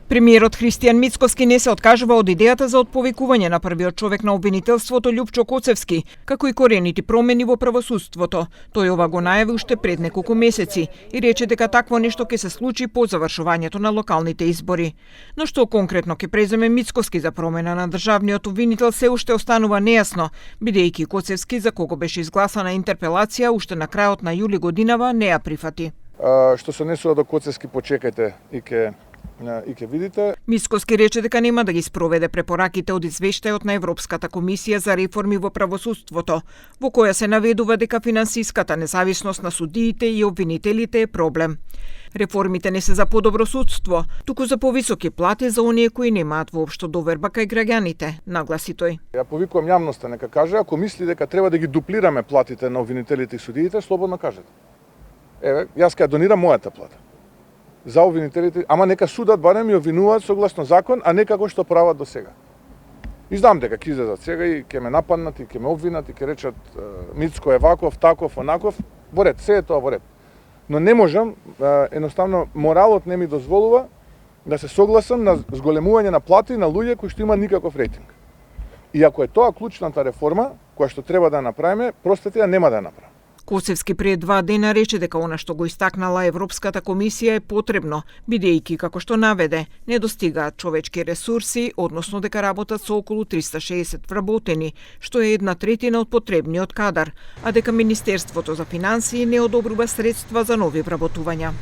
Премиерот Христијан Мицкоски не се откажува од идејата за отповикување на првиот човек на обвинителството Љупчо Коцевски, како и корените промени во правосудството. Тој ова го најави уште пред неколку месеци и рече дека такво нешто ќе се случи по завршувањето на локалните избори. Но што конкретно ќе преземе Мицкоски за промена на државниот обвинител се уште останува нејасно, бидејќи Коцевски, за кого беше изгласана интерпелација уште на крајот на јули годинава, не ја прифати. Што се однесува до Коцевски, почекајте и ќе видите. Мицкоски рече дека нема да ги спроведе препораките од извештајот на Европската комисија за реформи во правосудството, во која се наведува дека финансиската независност на судиите и обвинителите е проблем. Реформите не се за подобро судство, туку за повисоки плати за оние кои немаат воопшто доверба кај граѓаните, нагласи тој. Ја повикувам јавноста нека каже, ако мисли дека треба да ги дуплираме платите на обвинителите и судиите, слободно кажете. Еве, јас ќе донирам мојата плата за обвинителите, ама нека судат барем ја обвинуваат согласно закон, а не како што прават до сега. И знам дека ќе излезат сега и ќе ме нападнат и ќе ме обвинат и ќе речат Мицко е ваков, таков, онаков, во ред, се е тоа во ред. Но не можам, едноставно моралот не ми дозволува да се согласам на зголемување на плати на луѓе кои што има никаков рейтинг. И ако е тоа клучната реформа која што треба да направиме, простете ја нема да ја направиме. Коцевски пред 2 дена рече дека она што го истакнала Европската комисија е потребно, бидејќи, како што наведе, не достигаат човечки ресурси, односно дека работат со околу 360 вработени, што е 1/3 од потребниот кадар, а дека Министерството за финансии не одобрува средства за нови вработувања.